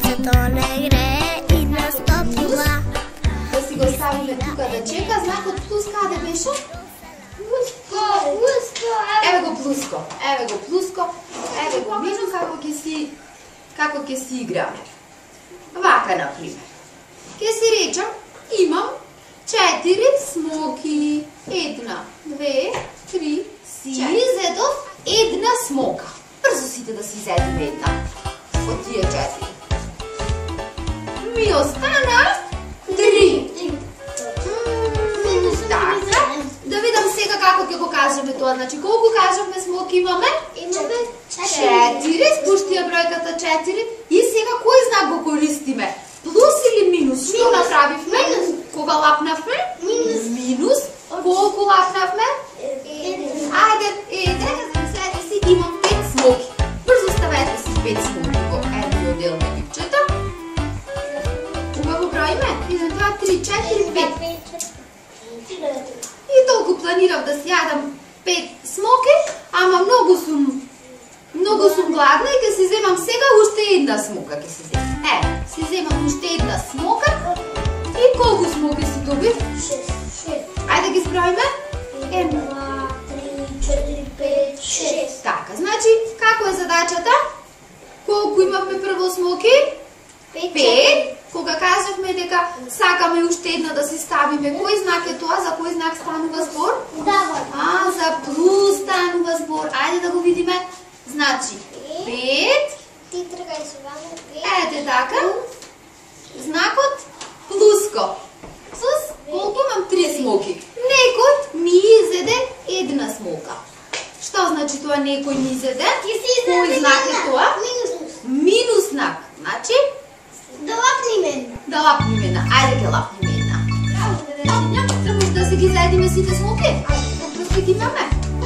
Слънцето не грее и настъпва. Да си го ставиме тук да чека. Знакът плюс къде беше? Еве го плюско. Еве го плюско. Еве го минус, како ќе си играме. Вака, например. Ќе си речам, имам 4 смоки. 1, 2, 3, си изедов една смока. Брзо сите да си изедем една од тие 4. Ми остана 3. Така. Да видам сега како ќе го кажеме тоа. Значи, колку кажавме смоки имаме? Имаме 4. Спушти ја бројката 4. И сега кој знак го користиме? Плюс или минус? Што направивме? Кога лапнавме? Минус. Колку лапнавме? 1. Ајде, следи си, имам 5 смоки. Брзо ставете си 5 смоки во едни отделни кипчета. Убаво броиме? 1, 2, 3, 4, 5. И толку планирав да си јадам 5 смоки, ама многу сум гладна и ќе си земам сега уште една смока ќе си земам. Си земам уште една смока. И колку смоки си добив? 6. Ајде ги зброиме. 1, 2, 3, 4, 5, 6. Така, значи, како е задачата? Колку имавме прво смоки? 5. Кога кажавме дека сакаме уште една да си ставиме, кој знак е тоа? За кој знак станува збор? За плюс станува збор. Ајде да го видиме. Значи, 5. Ти тргај сега. Ете така. Знакот плюско. Плюс, колку имам 3 смоки. Некој ми изеде една смока. Што значи тоа некој ми изеде? Кој знак е тоа? Минус знак. Значи, да лапниме една. да лапниме една. Ајде ќе лапниме една. Само да си ги заедиме сите смоки. Просто ги имаме.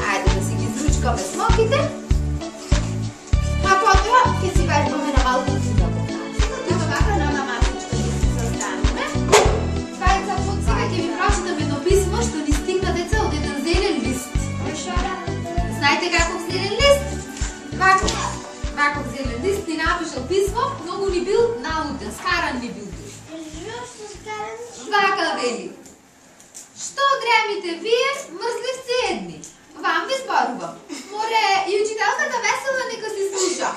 Ајде да си ги изручкаме смоките. А потоа ќе си вежбаме на малку сина комбинација. Тука вака на масичка ќе се застанеме. Вајца, сега ќе ви прочитам едно писмо што ни стигна, деца, од еден зелен лист. Знаете каков зелен лист? Ваков зелен лист ни напишал писмо, многу ни бил налутен, скаран ни бил туш. Вака вели. Што дремите вие, мрзливци едни? Вам ви зборувам. Море, и учителката весела нека си слуша.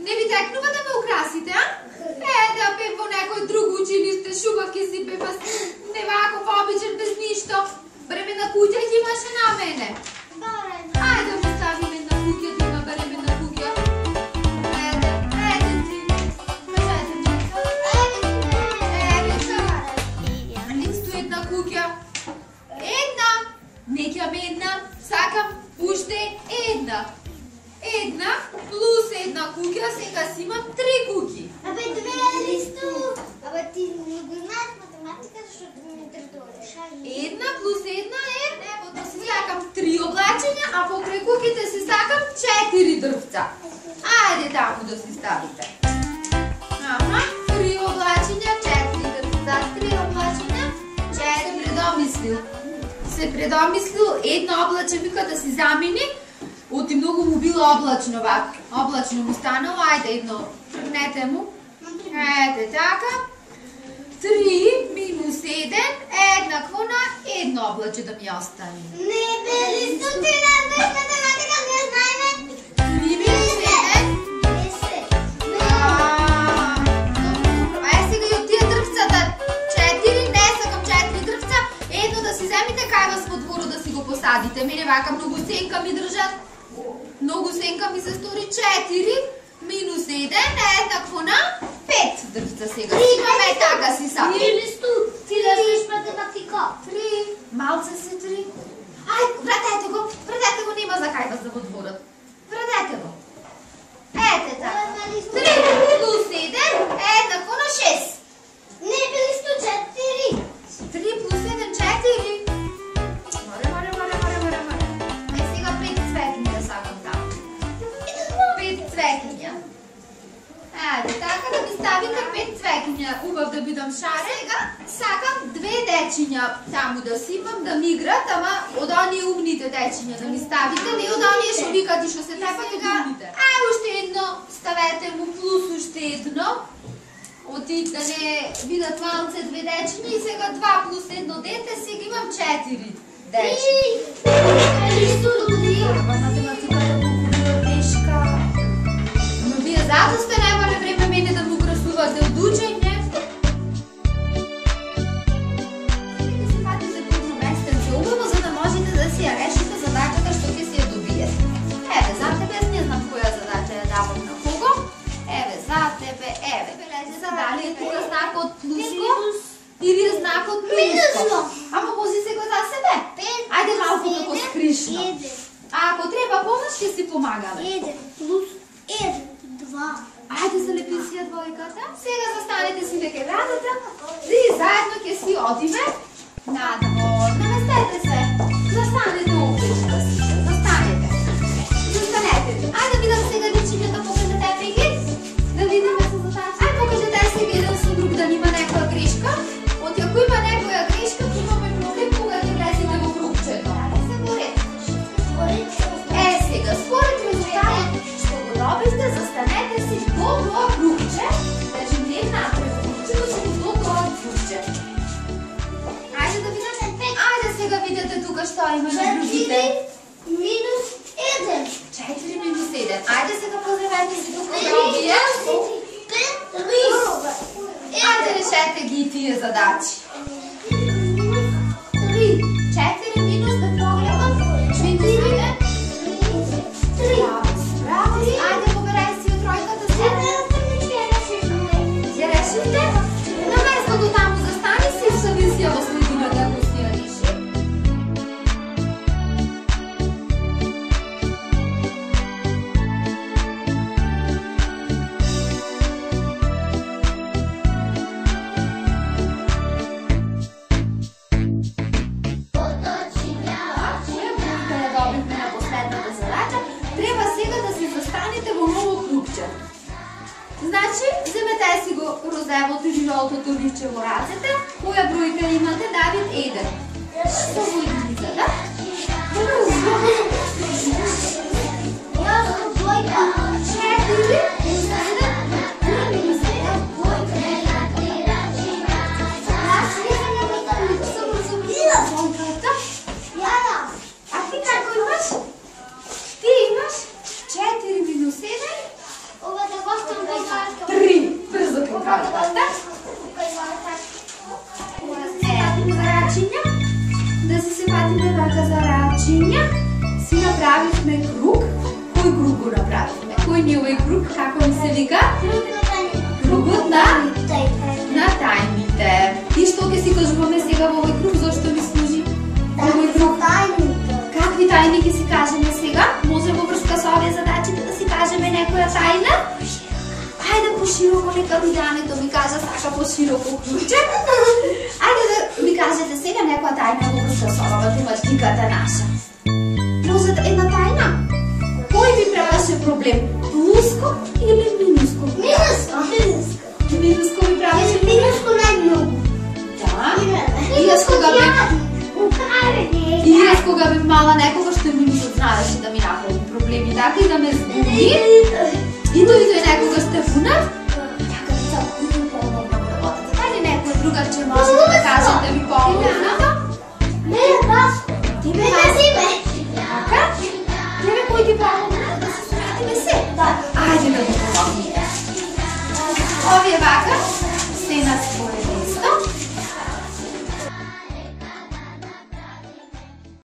Не ви текнува да ме украсите, а? Да пеем во некој друг училиште, шубавки си пева, не ваков обичен без ништо. Бремена куќа ги имаше на мене. Ајде да ставиме на куќа, да има бремена куќа. Сакам уште една. Една плюс една куќа, сега си имам 3 куќи. Абе, 2 листу. Абе, ти не го знаеш математика, защото ми интересуваш. Една плюс една е, ево да си сакам 3 облачења, а покрај куќите си сакам 4 дрвца. Ајде таму да си ставите. 3 облачења, 4 дрвца, 3 облачења, 4 предомислил. Се предомислил едно облаче вика да си замени, оти многу му било облачно вака. Облачно му станало, ајде едно тргнете му. Ете така. 3 минус 1 еднакво на едно облаче да ми остане. Не бели сути, не знаеш математика, не знаеме. 3 минус 1. Е, сега и от тия дрвцата. 4, не сакам 4 дрвца. Едно да си земите кајва во двору да си го посадите. Мене вака многу сенка ми држат. Многу сенка ми се стори 4 минус 1 е еднакво на 5 дрвца сега. Имаме така си сакам. Ти не знаеш математика. 3. Малце се 3. Ај, вратете го, нема за кај вас да го дворат. Вратете го. Ете така. 3 плюс 1 е еднакво на 6. Не били 104. 3 плюс 1 4. Море. Е, сега 5 цвекиња сакам таму. 5 цвекиња. Ајде, така да ми ставите 5 цвекиња. Убав да бидам шаре. Сега сакам 2 течиња таму да си имам, да ми играт, ама од оние умните течиња да ми ставите, не од оние што викат и што се тепат од умните. Уште едно, ставете му плюс уште едно. Оти да не видат малце две дечиња и сега 2 плюс 1 дете, сега имам 4 дечиња. Математиката е тешка. Но вие задоста немале време мене да му украсувате од учење. Си ја решите задачата што ќе си ја добиете. Еве за тебе, не знам која задача ја давам на кого. Еве за тебе, еве. Бележите дали е тука знакот плюско или е знакот минуско. Ама вози сега за себе. Ајде малку како скришно. А ако треба помош, ќе си помагаме. 1 плюс 1, 2. Ајде залепи си ја двојката. Сега застанете си дека градата и заедно ќе си одиме надвор. Наместете се. Застанете опличка си. Застанете. Застанете. Ајде да видам сега дечињата покажете пеги. Да видиме се задача. Ајде покажете сега еден со друг да нема некоја грешка. Од ако има некоја грешка, имаме проблем кога ќе влеземе во крупчето. Се борете. Сега според резултатот што го добивте, застанете си до тоа крупче. Значи не напред крупчето, туку до тоа крупче. Ајде да видиме. Ајде сега видите тука што има на другите. 4 минус 1. 4 минус 1. Ајде сега поздравете си тука да обие. 3. Ајде решете ги и тие задачи. 3. 4 минус да погледам. Минус 1. 3. Браво. Ајде поберај си од тројката си. Ја решите? На местото таму застани си и се висија во средината ако си ја реши. Значи, земете си го розевото или жолтото листче во рацете. Која бројка имате? Давид 1. Што го излиза, да? Јас двојка. 4. А ти како имаш? Ти имаш 4 минус 7. 3. Брзо кај картата. Зарачиња. Да си се патиме вака зарачиња. Си направивме круг. Кој круг го направивме? Кој ни е овој круг? Како ми се вика? Кругот на тајните. И што ќе си кажуваме сега во овој круг? Зошто ми служи? Овој круг. Какви тајни ќе си кажеме сега? Може во врска со овие задачите да си кажеме некоја тајна? Ајде пошироко, нека видеането ми кажа сака пошироко клуче. Ајде да ми кажете сега некоја тајна во врска со ова тематиката наша. Може една тајна? Кој ви правеше проблем? Плуско или минуско? Минуско. Минуско ви правеше проблем? Минуско најмногу. Да. И јас кога бев мала некогаш што минусот знаеше да ми направи проблеми, така и да ме збуни. И тој некогаш те пуна. Така да се пуна по-добро работата. Дали некој другарче може